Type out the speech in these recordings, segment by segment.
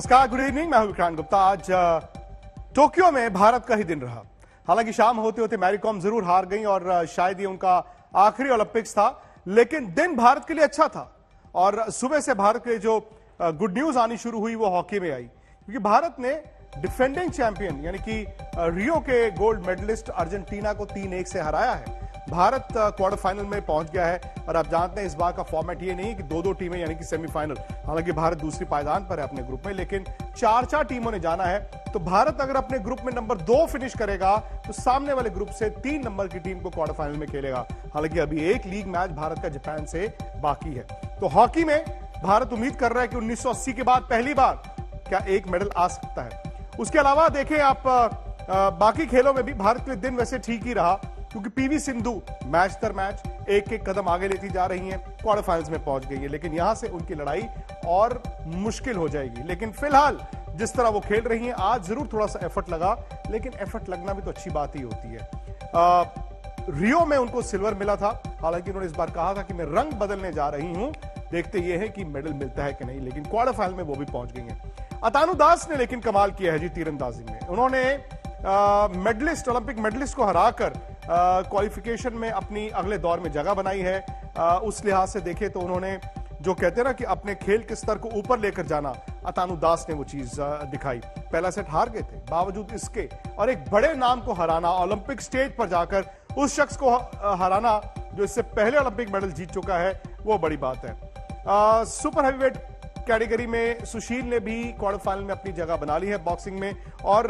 नमस्कार, good evening. मैं हूं विक्रांत गुप्ता। आज टोक्यो में भारत का ही दिन रहा। हालांकि शाम होते होते मैरी कॉम जरूर हार गई और शायद ये उनका आखिरी ओलंपिक्स था, लेकिन दिन भारत के लिए अच्छा था। और सुबह से भारत के जो गुड न्यूज आनी शुरू हुई वो हॉकी में आई, क्योंकि भारत ने डिफेंडिंग चैंपियन यानी कि रियो के गोल्ड मेडलिस्ट अर्जेंटीना को 3-1 से हराया है। भारत क्वार्टर फाइनल में पहुंच गया है और आप जानते हैं इस बार का फॉर्मेट ये नहीं है कि दो टीमें यानी कि सेमीफाइनल। हालांकि भारत दूसरी पायदान पर है अपने ग्रुप में, लेकिन 4 टीमों ने जाना है। तो भारत अगर अपने ग्रुप में नंबर 2 फिनिश करेगा तो सामने वाले ग्रुप से 3 नंबर की टीम को क्वार्टर फाइनल में खेलेगा। हालांकि अभी एक लीग मैच भारत का जापान से बाकी है। तो हॉकी में भारत उम्मीद कर रहा है कि 1980 के बाद पहली बार क्या एक मेडल आ सकता है। उसके अलावा देखें आप बाकी खेलों में भी भारत के लिए दिन वैसे ठीक ही रहा, क्योंकि पीवी सिंधु मैच दर मैच एक कदम आगे लेती जा रही हैं, क्वार्टर फाइनल्स में पहुंच गई है। लेकिन यहां से उनकी लड़ाई और मुश्किल हो जाएगी। लेकिन फिलहाल जिस तरह वो खेल रही हैं, आज जरूर थोड़ा सा एफर्ट लगा, लेकिन एफर्ट लगना भी तो अच्छी बात ही होती है। रियो में उनको सिल्वर मिला था। हालांकि उन्होंने इस बार कहा था कि मैं रंग बदलने जा रही हूं, देखते ये है कि मेडल मिलता है कि नहीं। लेकिन क्वार्टर फाइनल में वो भी पहुंच गई हैं। अतानु दास ने लेकिन कमाल किया है जी तीरंदाजी में। उन्होंने मेडलिस्ट, ओलंपिक मेडलिस्ट को हराकर क्वालिफिकेशन में अपनी अगले दौर में जगह बनाई है। उस लिहाज से देखें तो उन्होंने जो कहते हैं ना कि अपने खेल के स्तर को ऊपर लेकर जाना, अतानु दास ने वो चीज दिखाई। पहला सेट हार गए थे, बावजूद इसके और एक बड़े नाम को हराना, ओलंपिक स्टेज पर जाकर उस शख्स को हराना जो इससे पहले ओलंपिक मेडल जीत चुका है, वो बड़ी बात है। सुपर हैवीवेट कैटेगरी में सुशील ने भी क्वार्टर फाइनल में अपनी जगह बना ली है बॉक्सिंग में, और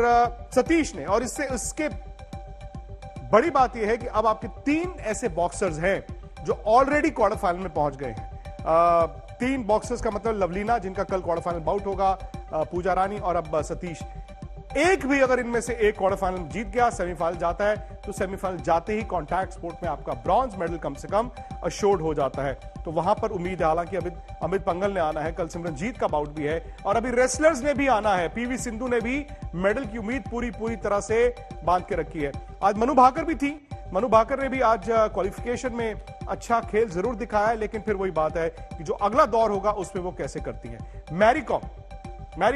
सतीश ने। और इसके बड़ी बात यह है कि अब आपके 3 ऐसे बॉक्सर्स हैं जो ऑलरेडी क्वार्टर फाइनल में पहुंच गए हैं। 3 बॉक्सर्स का मतलब लवलीना, जिनका कल क्वार्टर फाइनल बाउट होगा, पूजा रानी और अब सतीश। एक भी अगर इनमें से एक क्वार्टर फाइनल जीत गया, सेमीफाइनल जाता है, तो सेमीफाइनल जाते ही कॉन्टैक्ट स्पोर्ट में आपका ब्रॉन्ज मेडल कम से कम अश्योर्ड हो जाता है। तो वहां पर उम्मीद है, हालांकि अभी अमित पंघल ने आना है, कल सिमरनजीत का बाउट भी है, और अभी रेसलर्स ने भी आना है। पीवी सिंधु ने भी मेडल की उम्मीद पूरी तरह से बांध के रखी है। आज मनु भाकर भी थी। मनु भाकर ने भी आज क्वालिफिकेशन में अच्छा खेल जरूर दिखाया है, लेकिन फिर वही बात है कि जो अगला दौर होगा उसमें वो कैसे करती है। मैरी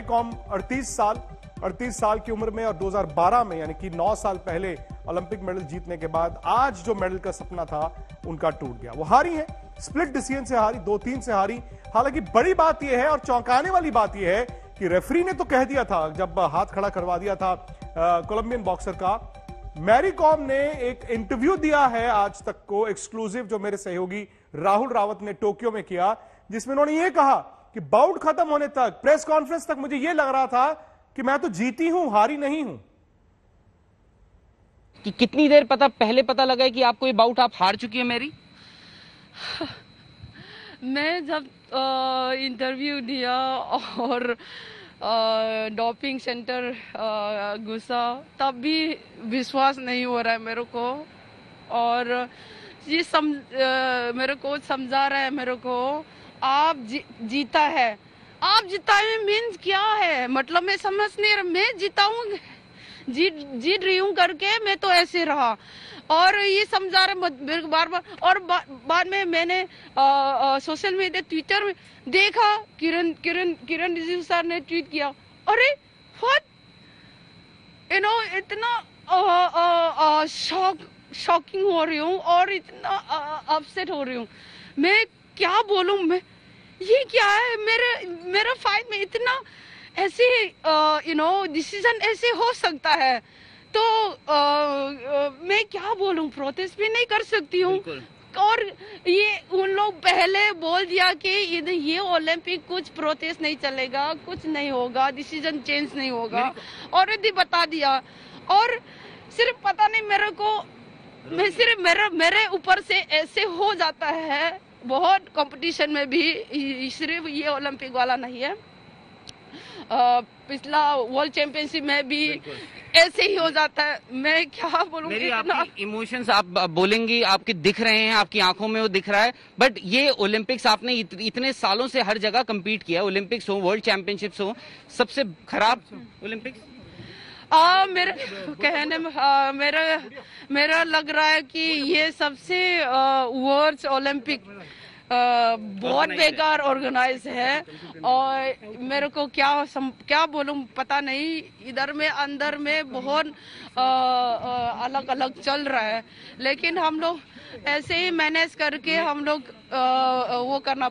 कॉम 38 साल की उम्र में और 2012 में यानी कि 9 साल पहले ओलंपिक मेडल जीतने के बाद आज जो मेडल का सपना था उनका टूट गया। वो हारी है, स्प्लिट डिसीजन से हारी, 2-3 से हारी। हालांकि बड़ी बात यह है और चौंकाने वाली बात यह है कि रेफरी ने तो कह दिया था, जब हाथ खड़ा करवा दिया था कोलंबियन बॉक्सर का। मैरी कॉम ने एक इंटरव्यू दिया है आज तक को एक्सक्लूसिव, जो मेरे सहयोगी राहुल रावत ने टोक्यो में किया, जिसमें उन्होंने ये कहा कि बाउट खत्म होने तक, प्रेस कॉन्फ्रेंस तक मुझे यह लग रहा था कि मैं तो जीती हूं, हारी नहीं हूं। कि कितनी देर पहले पता लगा कि आपको ये बाउट आप हार चुकी है मेरी? मैं जब इंटरव्यू दिया और डोपिंग सेंटर घुसा, तब भी विश्वास नहीं हो रहा है मेरे को। और ये मेरे कोच समझा रहा है मेरे को, आप जीता है, आप जीता है मीन्स क्या है, मतलब मैं समझ नहीं रहा। मैं जीता हूँ, जीत रही हूँ करके मैं तो ऐसे रहा, और ये समझा रहे बार-बार। और बाद में मैंने सोशल मीडिया, ट्विटर में देखा, किरण रिजिजू सर ने ट्वीट किया, अरे व्हाट, इतना शॉकिंग हो रही हूँ और इतना अपसेट हो रही हूँ। मैं क्या बोलूँ, मैं ये क्या है, मेरा फाइट में इतना ऐसे डिसीजन ऐसे हो सकता है, तो मैं क्या बोलूं, प्रोटेस्ट भी नहीं कर सकती हूँ। और ये उन लोग पहले बोल दिया कि ये ओलंपिक कुछ प्रोटेस्ट नहीं चलेगा, कुछ नहीं होगा, डिसीजन चेंज नहीं होगा, और यदि बता दिया। और सिर्फ पता नहीं मेरे को, मैं सिर्फ मेरे ऊपर से ऐसे हो जाता है। बहुत कंपटीशन में भी, सिर्फ ये ओलंपिक वाला नहीं है, पिछला वर्ल्ड चैंपियनशिप में भी ऐसे ही हो जाता है। मैं क्या बोलूं, मेरी आपकी इमोशंस आप बोलेंगी, आपके दिख रहे हैं, आपकी आंखों में वो दिख रहा है। बट ये ओलंपिक्स आपने इतने सालों से हर जगह compete किया, ओलंपिक्स हो, वर्ल्ड चैंपियनशिप्स हो, सबसे खराब ओलंपिक्स? मेरे कहने में मेरा लग रहा है कि ये सबसे वर्स्ट ओलंपिक बहुत बेकार ऑर्गेनाइज है और मेरे को क्या बोलूं पता नहीं। इधर में अंदर में बहुत अलग अलग चल रहा है, लेकिन हम लोग ऐसे ही मैनेज करके हम लोग वो करना